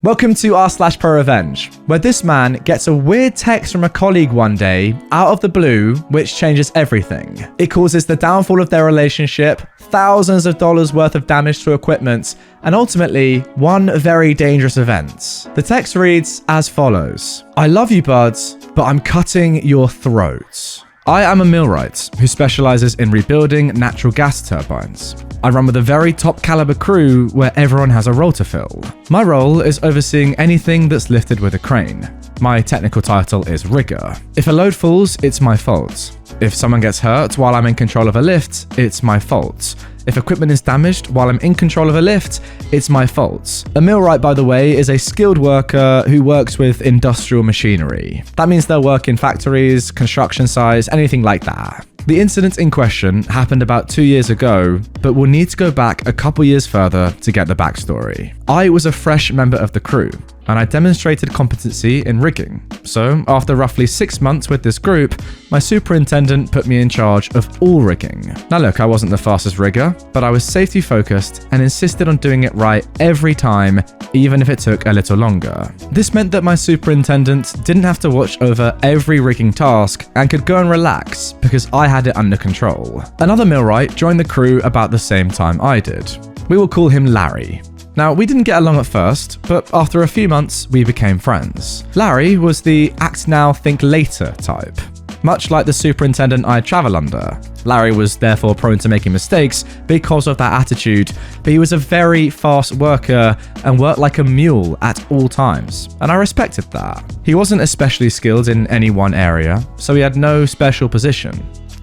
Welcome to r/ProRevenge, where this man gets a weird text from a colleague one day, out of the blue, which changes everything. It causes the downfall of their relationship, thousands of dollars worth of damage to equipment, and ultimately, one very dangerous event. The text reads as follows: "I love you, buds, but I'm cutting your throats. I am a millwright who specializes in rebuilding natural gas turbines. I run with a very top caliber crew where everyone has a role to fill. My role is overseeing anything that's lifted with a crane. My technical title is rigger. If a load falls, it's my fault. If someone gets hurt while I'm in control of a lift, it's my fault. If equipment is damaged while I'm in control of a lift, it's my fault." A millwright, by the way, is a skilled worker who works with industrial machinery. That means they'll work in factories, construction sites, anything like that. The incident in question happened about 2 years ago, but we'll need to go back a couple years further to get the backstory. I was a fresh member of the crew, and I demonstrated competency in rigging. So, after roughly 6 months with this group, my superintendent put me in charge of all rigging. Now look, I wasn't the fastest rigger, but I was safety focused and insisted on doing it right every time, even if it took a little longer. This meant that my superintendent didn't have to watch over every rigging task and could go and relax because I had it under control. Another millwright joined the crew about the same time I did. We will call him Larry. Now, we didn't get along at first, but after a few months, we became friends. Larry was the act now, think later type. Much like the superintendent I travel under, Larry was therefore prone to making mistakes because of that attitude, but he was a very fast worker and worked like a mule at all times, and I respected that. He wasn't especially skilled in any one area, so he had no special position.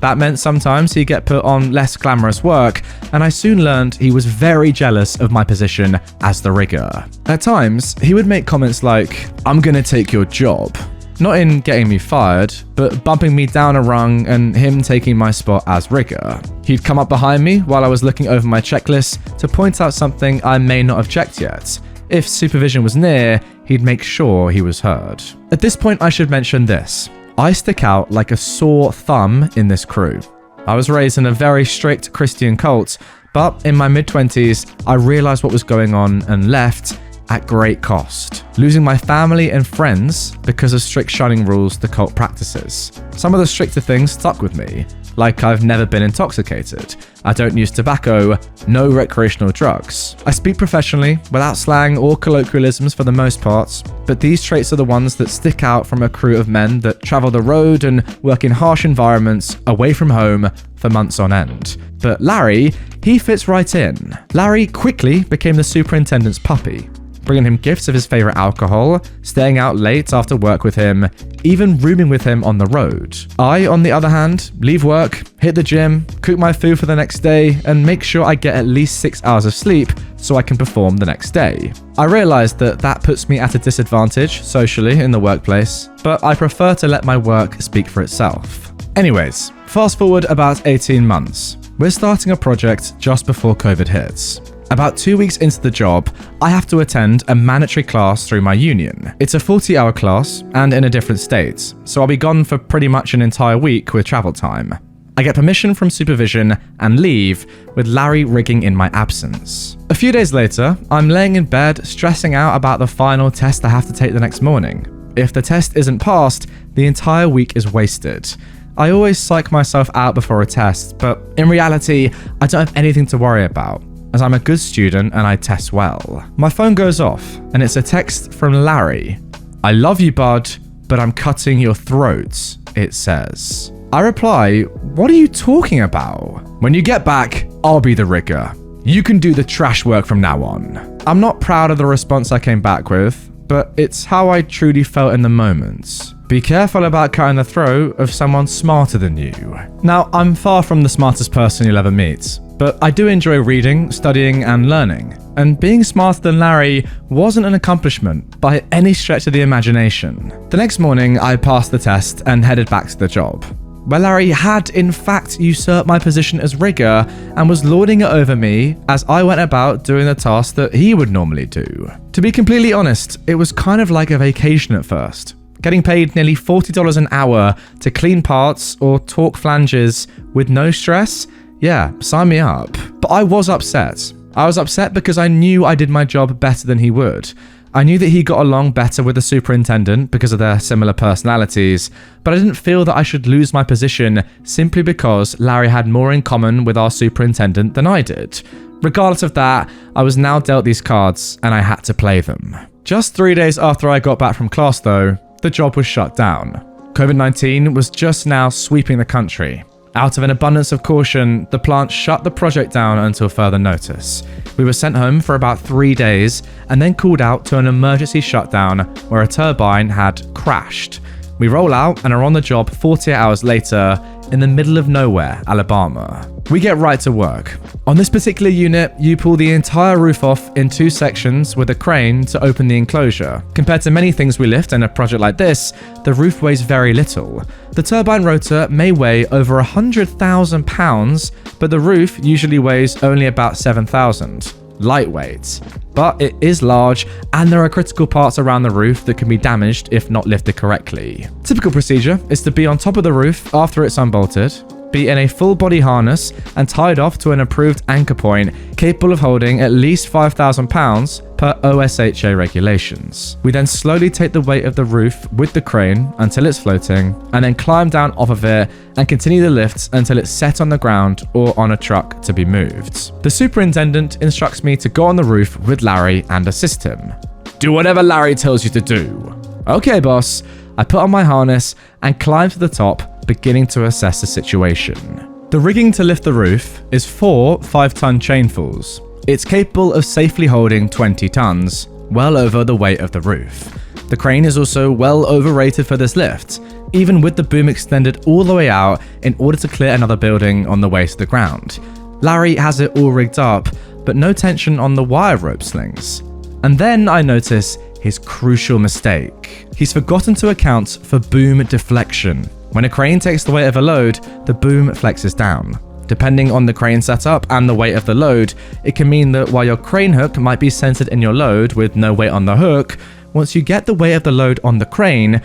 That meant sometimes he'd get put on less glamorous work, and I soon learned he was very jealous of my position as the rigger. At times, he would make comments like, "I'm gonna take your job." Not in getting me fired, but bumping me down a rung and him taking my spot as rigger. He'd come up behind me while I was looking over my checklist to point out something I may not have checked yet. If supervision was near, he'd make sure he was heard. At this point, I should mention this. I stick out like a sore thumb in this crew. I was raised in a very strict Christian cult, but in my mid-20s, I realized what was going on and left at great cost, losing my family and friends because of strict shunning rules the cult practices. Some of the stricter things stuck with me, like I've never been intoxicated, I don't use tobacco, no recreational drugs. I speak professionally, without slang or colloquialisms for the most part, but these traits are the ones that stick out from a crew of men that travel the road and work in harsh environments away from home for months on end. But Larry, he fits right in. Larry quickly became the superintendent's puppy, bringing him gifts of his favorite alcohol, staying out late after work with him, even rooming with him on the road. I, on the other hand, leave work, hit the gym, cook my food for the next day, and make sure I get at least 6 hours of sleep so I can perform the next day. I realized that that puts me at a disadvantage socially in the workplace, but I prefer to let my work speak for itself. Anyways, fast forward about 18 months. We're starting a project just before COVID hits. About 2 weeks into the job, I have to attend a mandatory class through my union. It's a 40-hour class and in a different state, so I'll be gone for pretty much an entire week with travel time. I get permission from supervision and leave, with Larry rigging in my absence. A few days later, I'm laying in bed stressing out about the final test I have to take the next morning. If the test isn't passed, the entire week is wasted. I always psych myself out before a test, but in reality, I don't have anything to worry about, as I'm a good student and I test well. My phone goes off, and it's a text from Larry. "I love you, bud, but I'm cutting your throats," it says. I reply, "What are you talking about? When you get back, I'll be the rigger. You can do the trash work from now on." I'm not proud of the response I came back with, but it's how I truly felt in the moment. Be careful about cutting the throat of someone smarter than you. Now, I'm far from the smartest person you'll ever meet, but I do enjoy reading, studying, and learning. And being smarter than Larry wasn't an accomplishment by any stretch of the imagination. The next morning, I passed the test and headed back to the job, where Larry had in fact usurped my position as rigger and was lording it over me as I went about doing the tasks that he would normally do. To be completely honest, it was kind of like a vacation at first. Getting paid nearly $40 an hour to clean parts or torque flanges with no stress? Yeah, sign me up. But I was upset. I was upset because I knew I did my job better than he would. I knew that he got along better with the superintendent because of their similar personalities, but I didn't feel that I should lose my position simply because Larry had more in common with our superintendent than I did. Regardless of that, I was now dealt these cards and I had to play them. Just 3 days after I got back from class though, the job was shut down. COVID-19 was just now sweeping the country. Out of an abundance of caution, the plant shut the project down until further notice. We were sent home for about 3 days and then called out to an emergency shutdown where a turbine had crashed. We roll out and are on the job 48 hours later in the middle of nowhere, Alabama. We get right to work. On this particular unit, you pull the entire roof off in 2 sections with a crane to open the enclosure. Compared to many things we lift in a project like this, the roof weighs very little. The turbine rotor may weigh over 100,000 pounds, but the roof usually weighs only about 7,000. Lightweight. But it is large, and there are critical parts around the roof that can be damaged if not lifted correctly. Typical procedure is to be on top of the roof after it's unbolted, be in a full body harness and tied off to an approved anchor point capable of holding at least 5,000 pounds per OSHA regulations. We then slowly take the weight of the roof with the crane until it's floating, and then climb down off of it and continue the lifts until it's set on the ground or on a truck to be moved. The superintendent instructs me to go on the roof with Larry and assist him. Do whatever Larry tells you to do. Okay, boss. I put on my harness and climb to the top, beginning to assess the situation. The rigging to lift the roof is 4 5-ton chainfulls. It's capable of safely holding 20 tons, well over the weight of the roof. The crane is also well overrated for this lift, even with the boom extended all the way out in order to clear another building on the way to the ground. Larry has it all rigged up, but no tension on the wire rope slings. And then I notice his crucial mistake. He's forgotten to account for boom deflection. When a crane takes the weight of a load, the boom flexes down. Depending on the crane setup and the weight of the load, it can mean that while your crane hook might be centered in your load with no weight on the hook, once you get the weight of the load on the crane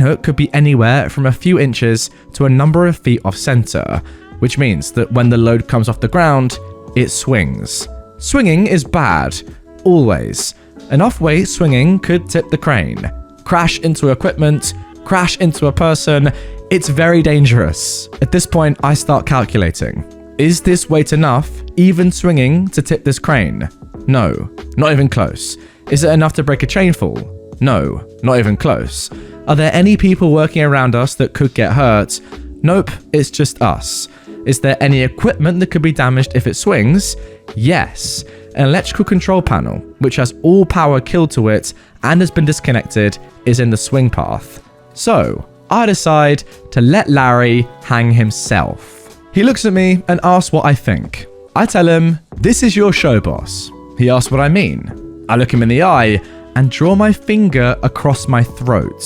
hook could be anywhere from a few inches to a number of feet off center, which means that when the load comes off the ground, it swings. Swinging is bad, always. An off-weight swinging could tip the crane, crash into equipment, crash into a person. It's very dangerous. At this point, I start calculating. Is this weight enough, even swinging, to tip this crane? No, not even close. Is it enough to break a chainful? No, not even close. Are there any people working around us that could get hurt? Nope, it's just us. Is there any equipment that could be damaged if it swings? Yes. An electrical control panel, which has all power killed to it and has been disconnected, is in the swing path. So, I decide to let Larry hang himself. He looks at me and asks what I think. I tell him, "This is your show, boss." He asks what I mean. I look him in the eye and draw my finger across my throat.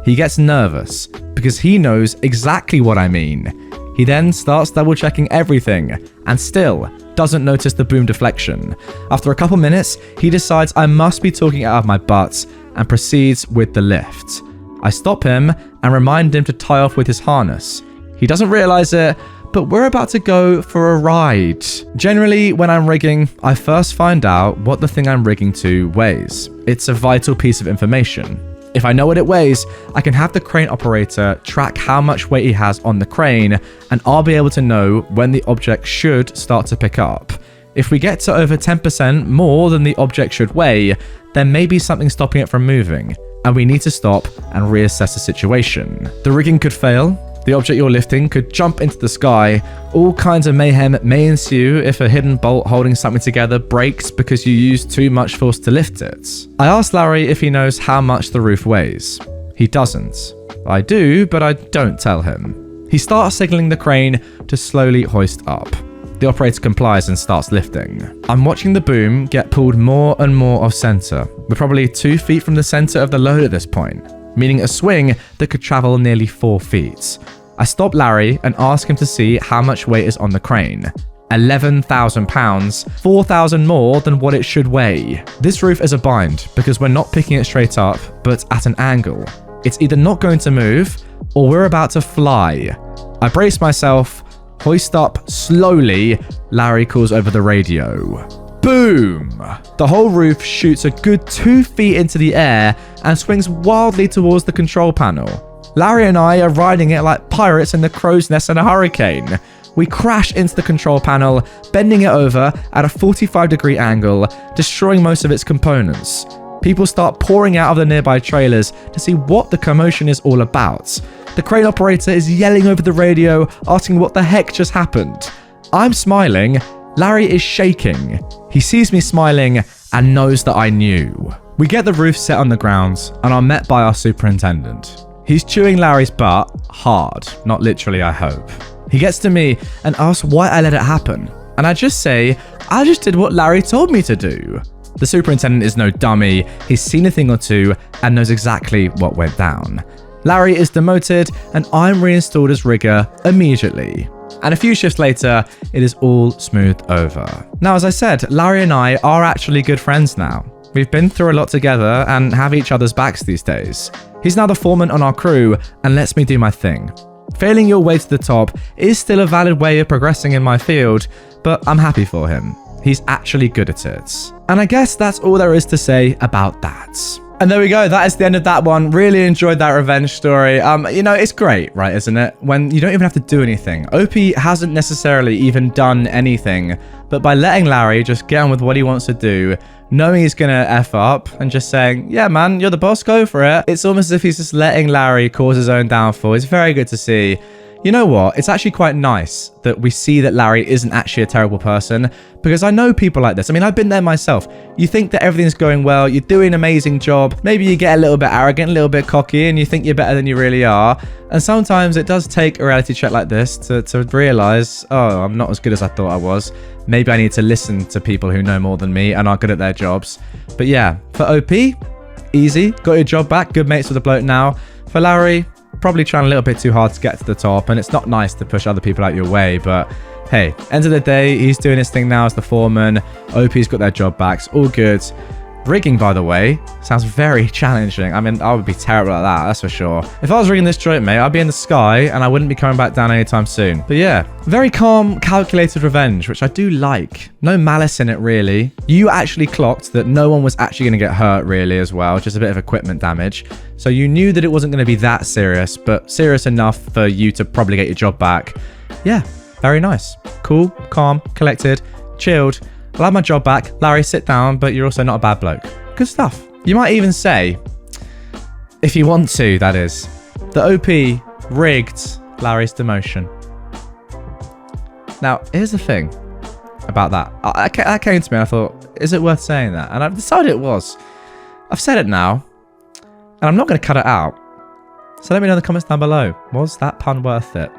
He gets nervous because he knows exactly what I mean. He then starts double checking everything and still doesn't notice the boom deflection. After a couple minutes, he decides I must be talking out of my butt and proceeds with the lift. I stop him and remind him to tie off with his harness. He doesn't realize it, but we're about to go for a ride. Generally, when I'm rigging, I first find out what the thing I'm rigging to weighs. It's a vital piece of information. If I know what it weighs, I can have the crane operator track how much weight he has on the crane, and I'll be able to know when the object should start to pick up. If we get to over 10% more than the object should weigh, there may be something stopping it from moving, and we need to stop and reassess the situation. The rigging could fail. The object you're lifting could jump into the sky. All kinds of mayhem may ensue if a hidden bolt holding something together breaks because you used too much force to lift it. I asked Larry if he knows how much the roof weighs. He doesn't. I do, but I don't tell him. He starts signaling the crane to slowly hoist up. The operator complies and starts lifting. I'm watching the boom get pulled more and more off center. We're probably 2 feet from the center of the load at this point, meaning a swing that could travel nearly 4 feet. I stop Larry and ask him to see how much weight is on the crane. 11,000 pounds, 4,000 more than what it should weigh. This roof is a bind because we're not picking it straight up, but at an angle. It's either not going to move or we're about to fly. I brace myself, hoist up slowly. Larry calls over the radio. Boom! The whole roof shoots a good 2 feet into the air and swings wildly towards the control panel. Larry and I are riding it like pirates in the crow's nest in a hurricane. We crash into the control panel, bending it over at a 45-degree angle, destroying most of its components. People start pouring out of the nearby trailers to see what the commotion is all about. The crane operator is yelling over the radio, asking what the heck just happened. I'm smiling. Larry is shaking. He sees me smiling and knows that I knew. We get the roof set on the ground and are met by our superintendent. He's chewing Larry's butt hard, not literally, I hope. He gets to me and asks why I let it happen. And I just say, I just did what Larry told me to do. The superintendent is no dummy. He's seen a thing or two and knows exactly what went down. Larry is demoted and I'm reinstalled as rigger immediately. And a few shifts later, it is all smoothed over. Now, as I said, Larry and I are actually good friends now. We've been through a lot together and have each other's backs these days. He's now the foreman on our crew and lets me do my thing. Failing your way to the top is still a valid way of progressing in my field, but I'm happy for him. He's actually good at it. And I guess that's all there is to say about that. And there we go. That is the end of that one. Really enjoyed that revenge story. You know, it's great, right, isn't it? When you don't even have to do anything. OP hasn't necessarily even done anything, but by letting Larry just get on with what he wants to do, knowing he's gonna F up and just saying, yeah, man, you're the boss, go for it. It's almost as if he's just letting Larry cause his own downfall. It's very good to see. You know what? It's actually quite nice that we see that Larry isn't actually a terrible person, because I know people like this. I mean, I've been there myself. You think that everything's going well, you're doing an amazing job. Maybe you get a little bit arrogant, a little bit cocky, and you think you're better than you really are. And sometimes it does take a reality check like this to realize, oh, I'm not as good as I thought I was. Maybe I need to listen to people who know more than me and are good at their jobs. But yeah, for OP, easy. Got your job back. Good mates with the bloke now. For Larry, probably trying a little bit too hard to get to the top, and it's not nice to push other people out your way, but hey, end of the day, he's doing his thing now as the foreman. OP's got their job back. It's all good. Rigging, by the way, sounds very challenging. I mean, I would be terrible at that, that's for sure. If I was rigging this joint, mate, I'd be in the sky and I wouldn't be coming back down anytime soon. But yeah, very calm, calculated revenge, which I do like. No malice in it, really. You actually clocked that no one was actually going to get hurt, really, as well. Just a bit of equipment damage. So you knew that it wasn't going to be that serious, but serious enough for you to probably get your job back. Yeah, very nice. Cool, calm, collected, chilled. I'll have my job back. Larry, sit down, but you're also not a bad bloke. Good stuff. You might even say, if you want to, that is, the OP rigged Larry's demotion. Now, here's the thing about that. That came to me and I thought, is it worth saying that? And I've decided it was. I've said it now, and I'm not going to cut it out. So let me know in the comments down below. Was that pun worth it?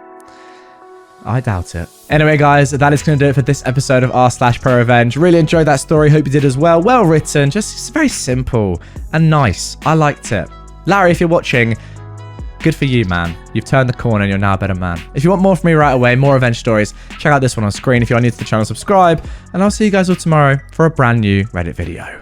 I doubt it. Anyway, guys, that is going to do it for this episode of r/ProRevenge. Really enjoyed that story. Hope you did as well. Well written. Just very simple and nice. I liked it. Larry, if you're watching, good for you, man. You've turned the corner and you're now a better man. If you want more from me right away, more revenge stories, check out this one on screen. If you're new to the channel, subscribe. And I'll see you guys all tomorrow for a brand new Reddit video.